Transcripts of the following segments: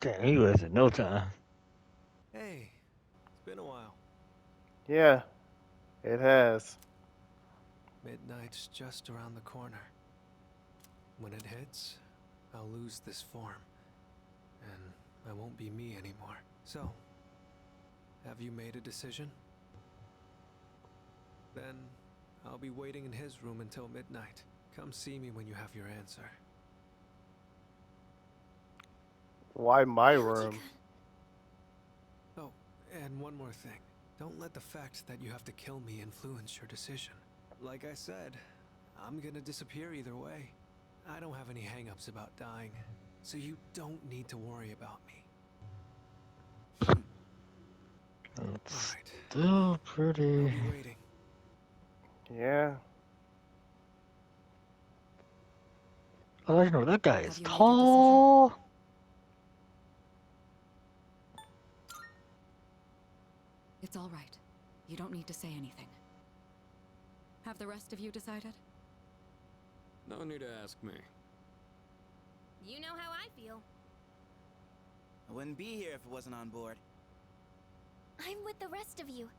Damn, he was in no time. Hey, it's been a while. Yeah, it has. Midnight's just around the corner. When it hits, I'll lose this form, and I won't be me anymore. So, have you made a decision? Then, I'll be waiting in his room until midnight. Come see me when you have your answer. Why my How'd you room? get... Oh, and one more thing. Don't let the fact that you have to kill me influence your decision. Like I said, I'm gonna disappear either way. I don't have any hang-ups about dying, so you don't need to worry about me. It's Alright, still I'll pretty. be waiting. Yeah. Oh, you know that guy Have is you made your decision? tall. It's all right. You don't need to say anything. Have the rest of you decided? No need to ask me. You know how I feel. I wouldn't be here if it wasn't on board. I'm with the rest of you.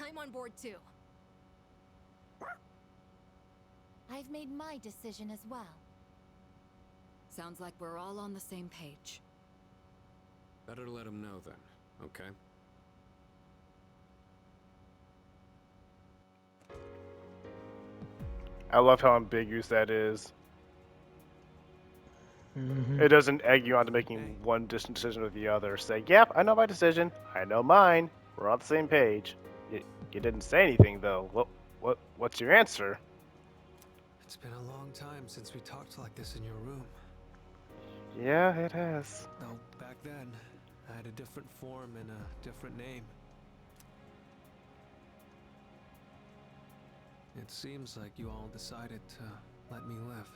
I'm on board too. I've made my decision as well. Sounds like we're all on the same page. Better let him know then, okay? I love how ambiguous that is. Mm-hmm. It doesn't egg you on to Hey, making one decision or the other. Say, yep, I know my decision. I know mine. We're on the same page. You didn't say anything though. What's your answer? it's been a long time since we talked like this in your room. Yeah, it has. Though back then, I had a different form and a different name. It seems like you all decided to let me live.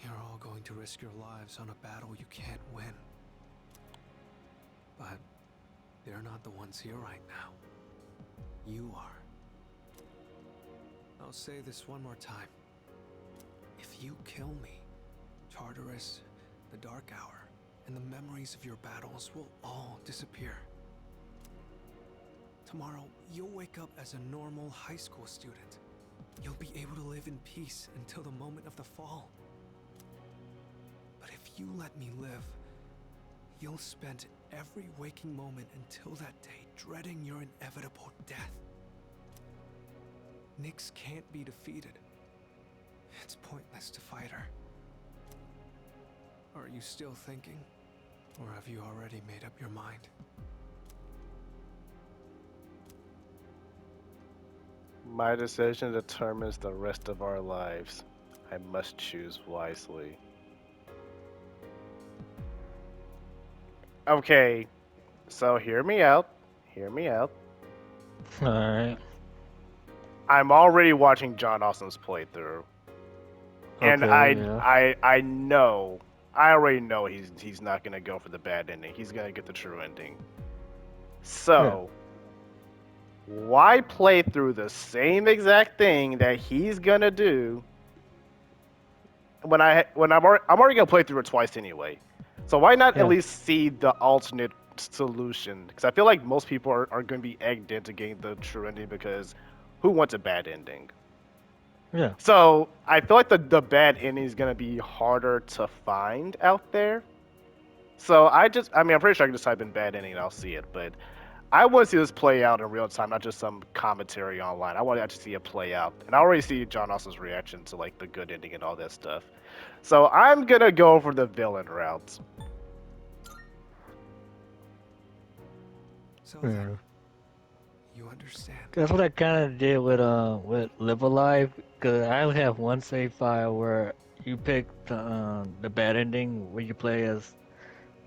You're all going to risk your lives on a battle you can't win. But they're not the ones here right now. You are. I'll say this one more time. If you kill me, Tartarus, the Dark Hour, and the memories of your battles will all disappear. Tomorrow, you'll wake up as a normal high school student. You'll be able to live in peace until the moment of the fall. But if you let me live, you'll spend every waking moment until that day dreading your inevitable death. Nyx can't be defeated. It's pointless to fight her. Are you still thinking? Or have you already made up your mind? My decision determines the rest of our lives. I must choose wisely. Okay, so hear me out. Hear me out. All right. I'm already watching John Austin's playthrough, and Okay. Yeah. I know, I already know he's not gonna go for the bad ending. He's gonna get the true ending. Yeah. So why play through the same exact thing that he's gonna do I'm already gonna play through it twice anyway. So why not at Yeah. least see the alternate solution? Because I feel like most people are going to be egged into getting the true ending because who wants a bad ending? Yeah. So I feel like the bad ending is gonna be harder to find out there. So I mean, I'm pretty sure I can just type in bad ending and I'll see it. But I want to see this play out in real time, not just some commentary online. I want to actually see it play out, and I already see John Austin's reaction to like the good ending and all that stuff. So I'm gonna go for the villain route. So then, Yeah. you understand. That's what I kind of did with Live Alive, cause I only have one save file where you pick the bad ending where you play as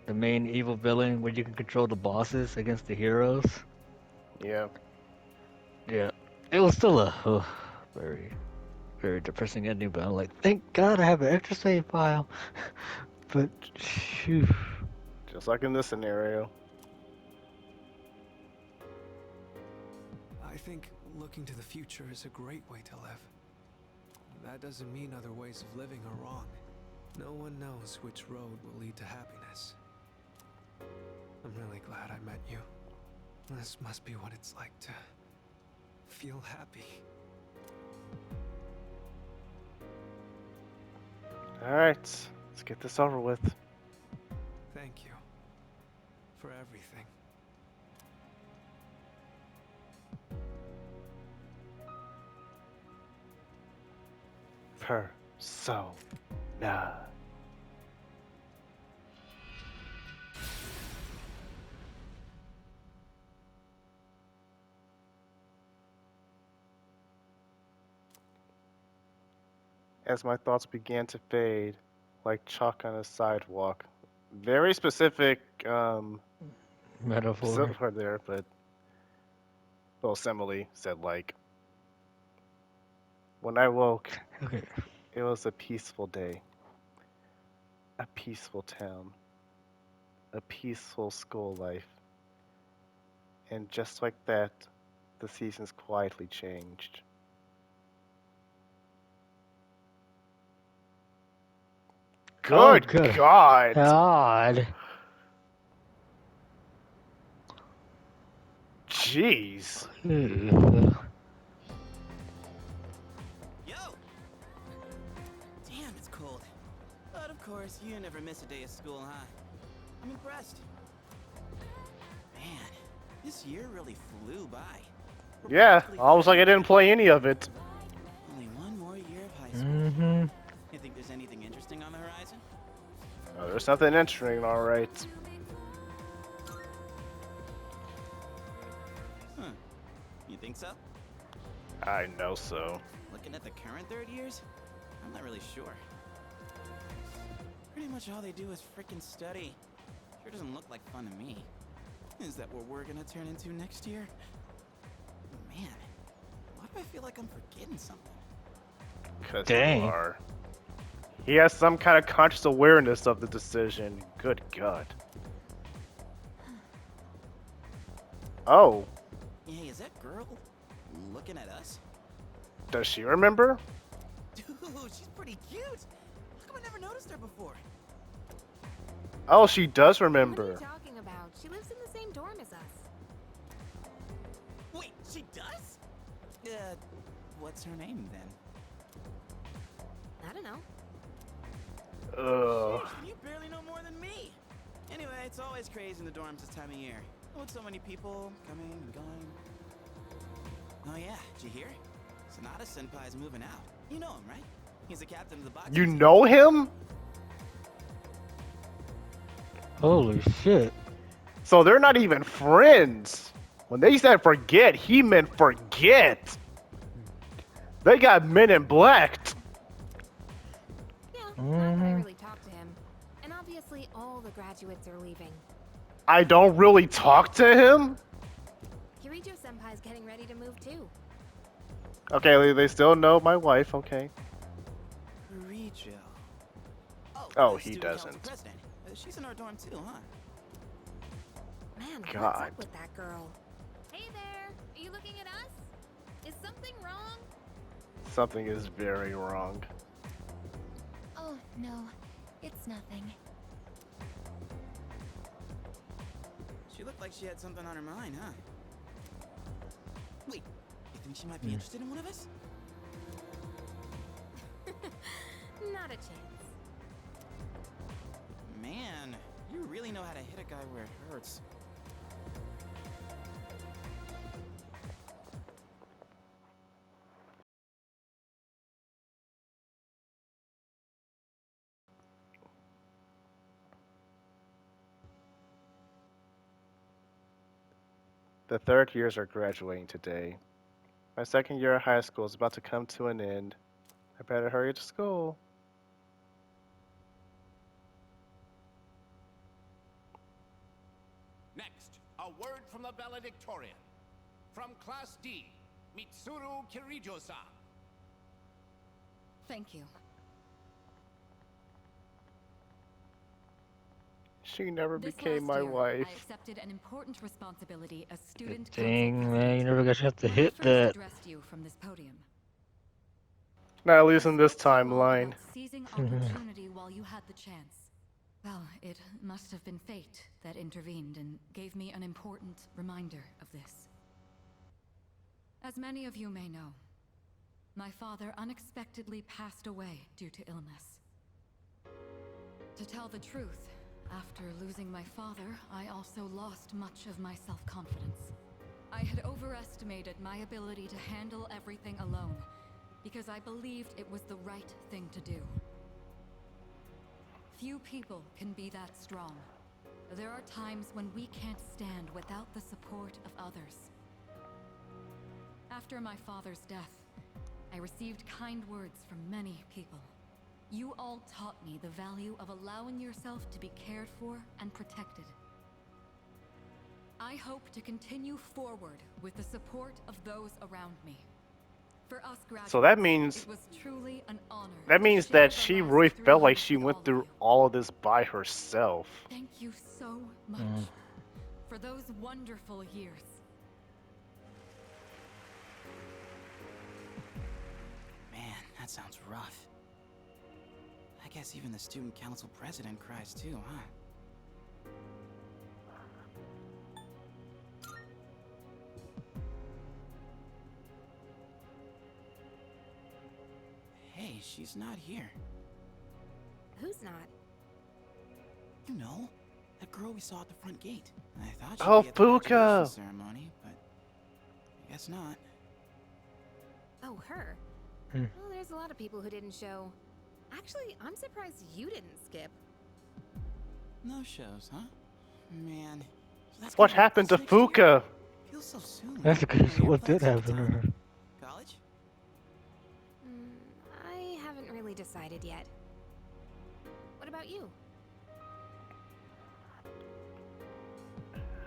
the main evil villain, where you can control the bosses against the heroes. Yeah. Yeah. It was still a very very depressing ending, but I'm like, thank God I have an extra save file. But phew. Just like in this scenario. I think looking to the future is a great way to live. That doesn't mean other ways of living are wrong. No one knows which road will lead to happiness. I'm really glad I met you. This must be what it's like to feel happy. Alright, let's get this over with. Thank you for everything. Persona. As my thoughts began to fade, like chalk on a sidewalk. Very specific Metaphor. simile there, but well, simile said like. When I woke, Okay. it was a peaceful day, a peaceful town, a peaceful school life, and just like that, the seasons quietly changed. Oh, Good good God! God. Jeez. Ew. Yo! Damn, it's cold. But of course, you never miss a day of school, huh? I'm impressed. Man, this year really flew by. We're Yeah, practically almost like I freshmen. didn't play any of it. Only one more year of high school. Mm-hmm. You think there's anything interesting on the horizon? Oh, there's something interesting, alright. Huh. You think so? I know so. Looking at the current third years, I'm not really sure. Pretty much all they do is frickin' study. Sure doesn't look like fun to me. Is that what we're gonna turn into next year? Man, why do I feel like I'm forgetting something? Because Dang. you are. He has some kind of conscious awareness of the decision. Good God. Oh, Hey, is that girl looking at us? does she remember? Dude, she's pretty cute. How come I never noticed her before? Oh, she does What are remember. you talking about? She lives in the same dorm as us. Wait, she does? What's her name then? I don't know. Ugh. Jeez, you barely know more than me. Anyway, it's always crazy in the dorms this time of year. With so many people coming and going. Oh yeah, did you hear? Sonata Senpai's moving out. You know him, right? He's the captain of the boxing You team. know him? Holy shit. So they're not even friends. When they said forget, he meant forget. They got Men in Black. Yeah, not that I Mhm. really talked to him. And obviously all the graduates are leaving. I don't really talk to him? Kirijo Senpai's getting ready to move too. Okay, they still know my wife, okay. Rijo. Oh, the he student council doesn't. president. She's in our dorm too, huh? Man, what's God. up with that girl? Hey there, are you looking at us? Is something wrong? Something is very wrong. Oh, no, it's nothing. She looked like she had something on her mind, huh? Wait, you think she might be interested in one of us? Not a chance. Man, you really know how to hit a guy where it hurts. The third years are graduating today. My second year of high school is about to come to an end. I better hurry to school. Next, a word from the valedictorian. From Class D, Mitsuru Kirijo-san. Thank you. She never This became last my year, wife. I accepted an important responsibility as student Dang, council man, you president. never got a chance to When I hit first that. addressed you from this podium, Not at least in this Spoke so long timeline. about seizing opportunity while you had the chance. Well, it must have been fate that intervened and gave me an important reminder of this. As many of you may know, my father unexpectedly passed away due to illness. To tell the truth, after losing my father, I also lost much of my self-confidence. I had overestimated my ability to handle everything alone, because I believed it was the right thing to do. Few people can be that strong. There are times when we can't stand without the support of others. After my father's death, I received kind words from many people. You all taught me the value of allowing yourself to be cared for and protected. I hope to continue forward with the support of those around me. For us graduates, So that means it was truly an honor. that to means share that the she last really 3 felt like years she with went all of through you. all of this by herself. Thank you so much for those wonderful years. Man, that sounds rough. I guess even the student council president cries too, huh? Hey, she's not here. Who's not? You know, that girl we saw at the front gate. I thought she'd Oh, be at the graduation Fuka! ceremony, but I guess not. Oh, her. Hmm. Well, there's a lot of people who didn't show. Actually, I'm surprised you didn't skip. No shows, huh? Man. So that's What gonna be happened to us next year? Fuka? Feels so soon. That's because Your what did plans at the happen to time? her? College? I haven't really decided yet. What about you?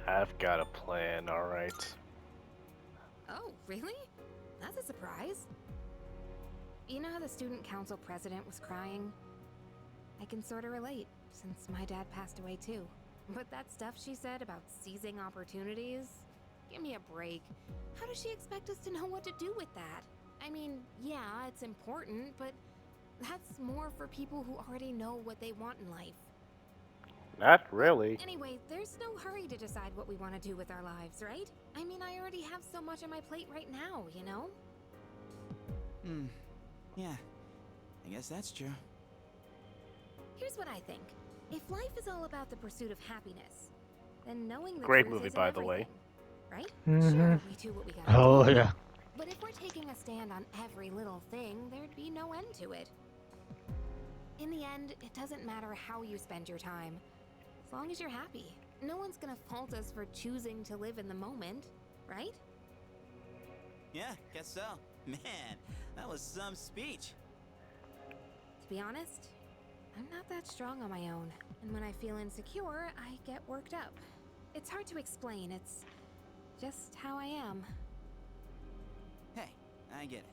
I've got a plan, alright. Oh, really? That's a surprise. You know how the student council president was crying? I can sort of relate, since my dad passed away too. But that stuff she said about seizing opportunities? Give me a break. How does she expect us to know what to do with that? I mean, yeah, it's important, but that's more for people who already know what they want in life. Not really. Anyway, there's no hurry to decide what we want to do with our lives, right? I mean, I already have so much on my plate right now, you know? Yeah. I guess that's true. Here's what I think. If life is all about the pursuit of happiness, then knowing the Great truth movie, isn't by the way. everything, right? Mhm. Sure, we do what we gotta Oh do. yeah. But if we're taking a stand on every little thing, there'd be no end to it. In the end, it doesn't matter how you spend your time, as long as you're happy. No one's gonna fault us for choosing to live in the moment, right? Yeah, guess so. Man, that was some speech. To be honest, I'm not that strong on my own. And when I feel insecure, I get worked up. It's hard to explain, it's just how I am. Hey, I get it.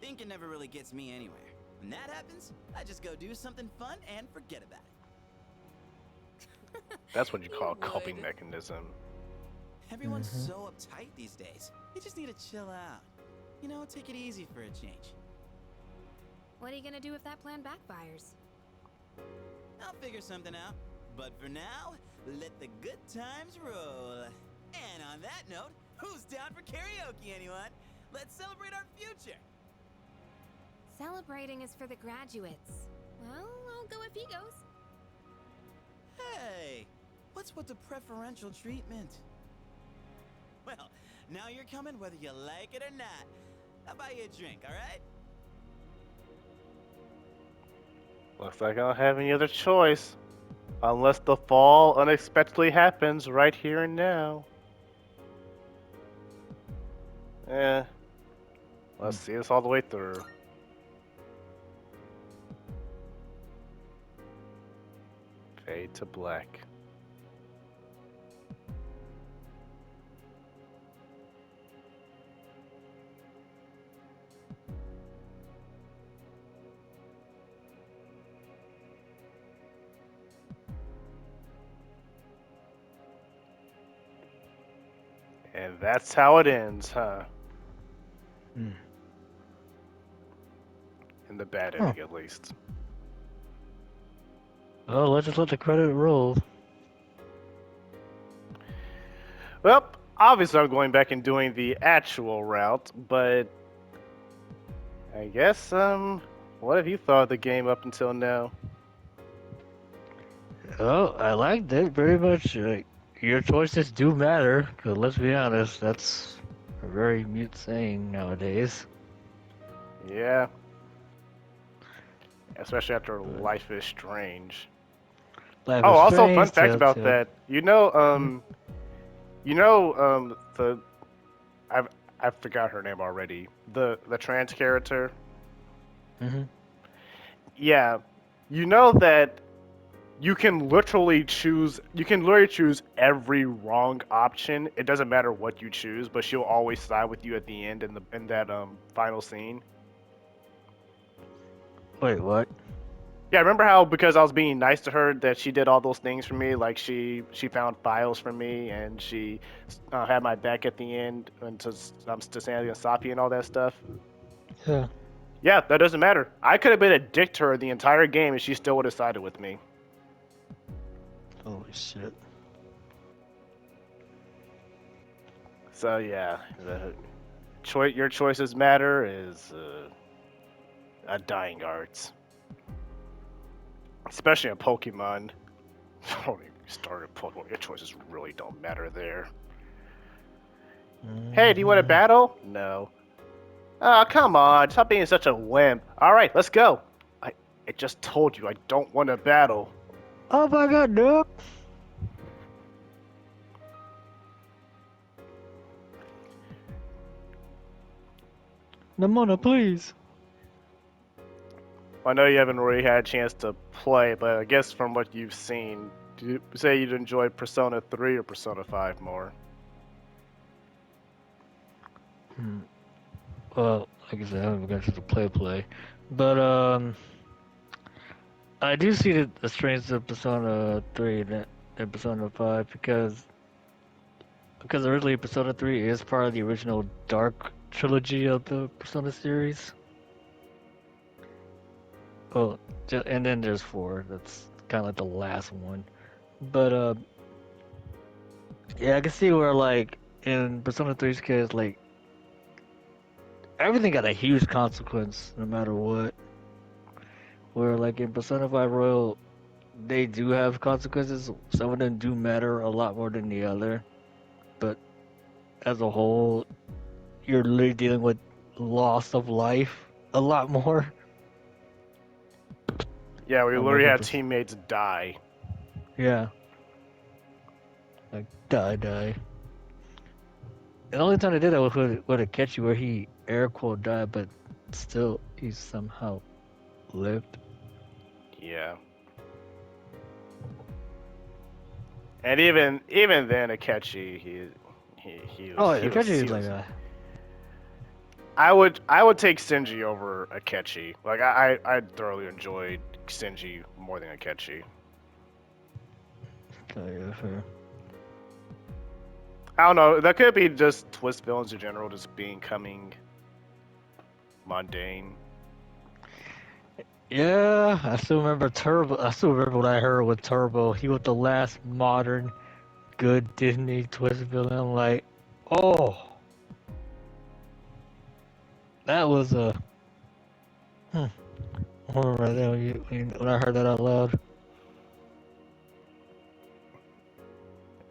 Thinking never really gets me anywhere. When that happens, I just go do something fun and forget about it. That's what you call a You coping would. mechanism. Everyone's so uptight these days. You just need to chill out. You know, take it easy for a change. What are you gonna do if that plan backfires? I'll figure something out. But for now, let the good times roll. And on that note, who's down for karaoke, anyone? Let's celebrate our future. Celebrating is for the graduates. Well, I'll go if he goes. Hey, what's with the preferential treatment? Well, now you're coming whether you like it or not. I'll buy you a drink, alright? Looks like I don't have any other choice. Unless the fall unexpectedly happens right here and now. Let's see this all the way through. Fade to black. And that's how it ends, huh? Hmm. the bad Huh. ending at least. Oh, let's just let the credit roll. Well, obviously I'm going back and doing the actual route, but I guess what have you thought of the game up until now? Oh, I liked it very much. Your choices do matter, because let's be honest, that's a very mute saying nowadays. Yeah. Especially after Life is Strange. Life Oh, is also fun Strange, fact about Telltale. that. The I forgot her name already. The trans character. Mm-hmm. Yeah. You know that you can literally choose every wrong option. It doesn't matter what you choose, but she'll always side with you at the end in that final scene. Wait, what? Yeah, remember how because I was being nice to her that she did all those things for me, like she found files for me and she had my back at the end and to Sandy and Sapi and all that stuff. Yeah. Yeah, that doesn't matter. I could have been a dick to her the entire game and she still would have sided with me. Holy shit. So yeah, your choices matter is a dying arts, especially in Pokemon. Don't even start at Pokemon. Your choices really don't matter there. Hey, do you want to battle? No. Oh, come on. Stop being such a wimp. Alright, let's go. I just told you I don't want to battle. Oh my god, no! Namona, please! I know you haven't really had a chance to play, but I guess from what you've seen, do you say you'd enjoy Persona 3 or Persona 5 more? Well, like I said, I haven't got to the play. But, I do see the strengths of Persona 3 and Persona 5 because originally Persona 3 is part of the original Dark trilogy of the Persona series. Oh, and then there's 4. That's kind of like the last one. But yeah, I can see where like in Persona 3's case, like everything got a huge consequence no matter what. Where like in Persona 5 Royal, they do have consequences. Some of them do matter a lot more than the other. But as a whole, you're literally dealing with loss of life a lot more. Yeah, we I'm literally looking had for- teammates die. Yeah. Like die. The only time I did that was with Akechi, where he air quote died, but still he somehow lived. Yeah. And even then, Akechi, he was. Oh, he was, Akechi he is was like a I would take Shinji over Akechi. Like I thoroughly enjoyed Shinji more than Akechi. oh, yeah, fair. I don't know. That could be just twist villains in general, just becoming mundane. Yeah, I still remember Turbo. I still remember what I heard with Turbo. He was the last modern good Disney twist villain. I'm like, oh, that was a. I remember right there when I heard that out loud.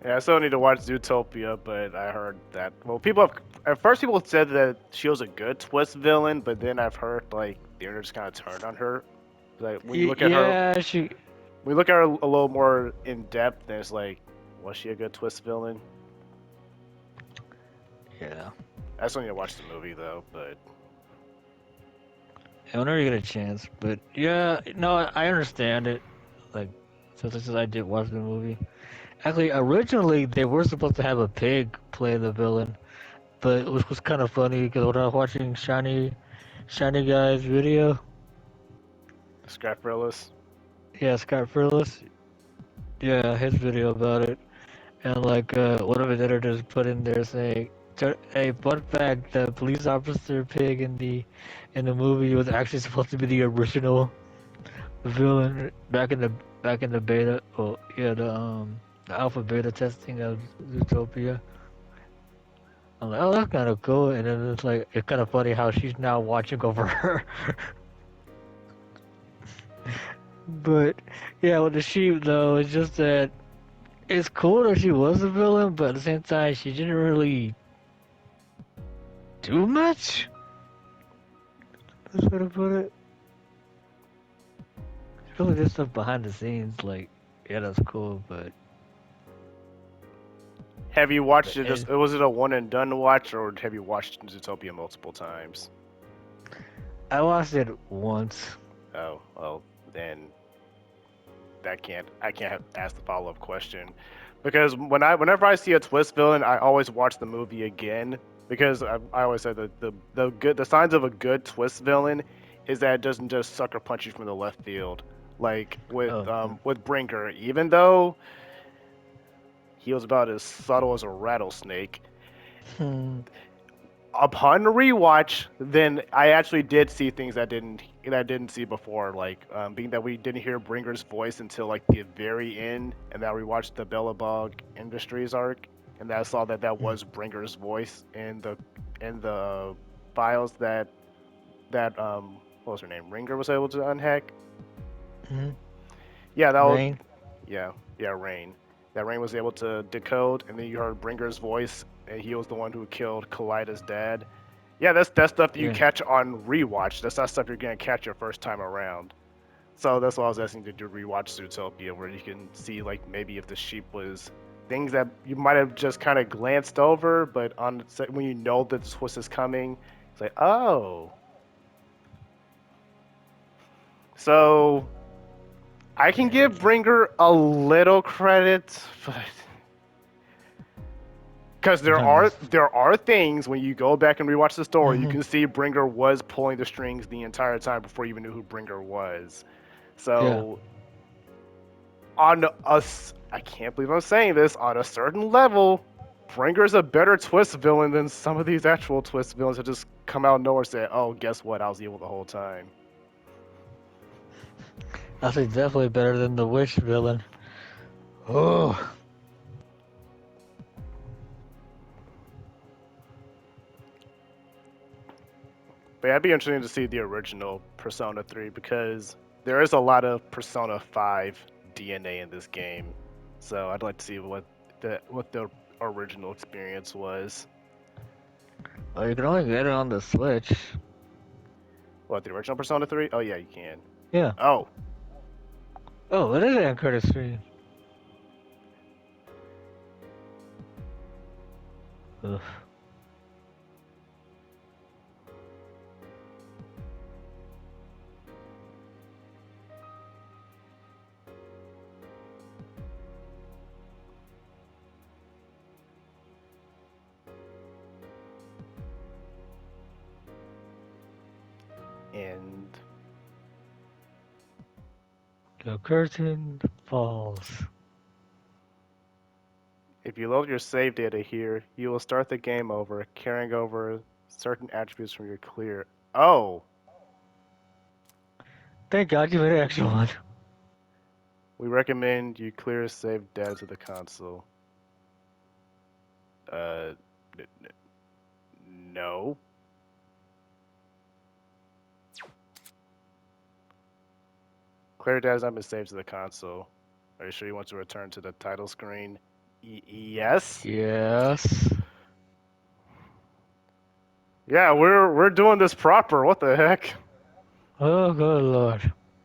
Yeah, I still need to watch Zootopia, but I heard that. Well, at first people said that she was a good twist villain, but then I've heard like the internet just kind of turned on her. Like when you look at her, Yeah, she. we look at her a little more in depth, then it's like, was she a good twist villain? Yeah. I still need to watch the movie though, but Yeah, whenever you get a chance. But yeah, no, I understand it. Like, since I did watch the movie. Actually, originally they were supposed to have a pig play the villain, but it was kind of funny because when I was watching Shiny Guy's video, Scrap Willis. yeah, Scott Frillis, yeah, his video about it, and like one of his editors put in there saying, A fun fact: the police officer pig in the movie was actually supposed to be the original villain back in the beta. Oh yeah, the alpha beta testing of Zootopia. I'm like, oh, that's kind of cool. And then it's kind of funny how she's now watching over her. But yeah, with the sheep though, it's just that it's cool that she was a villain, but at the same time, she didn't really do much. That's how to put it. She really did stuff behind the scenes, like yeah, that's cool, but Have you watched it? it, Was it a one and done watch, or have you watched Zootopia multiple times? I watched it once. Oh, well, then I can't ask the follow up question, because whenever I see a twist villain, I always watch the movie again, because I always say that the signs of a good twist villain is that it doesn't just sucker punch you from the left field, like with Brinker, even though he was about as subtle as a rattlesnake. Hmm. Upon rewatch, then I actually did see things that I didn't see before, like being that we didn't hear Bringer's voice until like the very end, and that we watched the Bellabog Industries arc, and that I saw that was Bringer's voice in the files that what was her name, Ringer was able to unhack. Hmm. Yeah, that was Rain. yeah Rain. That Rain was able to decode, and then you heard Bringer's voice, and he was the one who killed Kalida's dad. Yeah, that's stuff that you Yeah. catch on rewatch. That's not stuff you're gonna catch your first time around. So that's why I was asking to do rewatch Zootopia, where you can see like maybe if the sheep was things that you might have just kind of glanced over, but when you know that the twist is coming, it's like, oh. So I can give Bringer a little credit, but because there are things when you go back and rewatch the story, you can see Bringer was pulling the strings the entire time before you even knew who Bringer was. So on us, I can't believe I'm saying this, on a certain level, Bringer's a better twist villain than some of these actual twist villains that just come out of nowhere and say, "Oh, guess what? I was evil the whole time." I think definitely better than the Wish villain. Oh. But yeah, it'd be interesting to see the original Persona 3, because there is a lot of Persona 5 DNA in this game. So I'd like to see what the original experience was. Well, you can only get it on the Switch. What, the original Persona 3? Oh yeah, you can. Yeah. Oh, Oh, it is on Curtis Stream. Ugh. and The curtain falls. if you load your save data here, you will start the game over, carrying over certain attributes from your clear. Oh, Thank God you made an extra one. we recommend you clear save data to the console. No. Clear data has not been saved to the console. Are you sure you want to return to the title screen? Yes. Yes. Yeah, we're doing this proper. What the heck? Oh, good lord.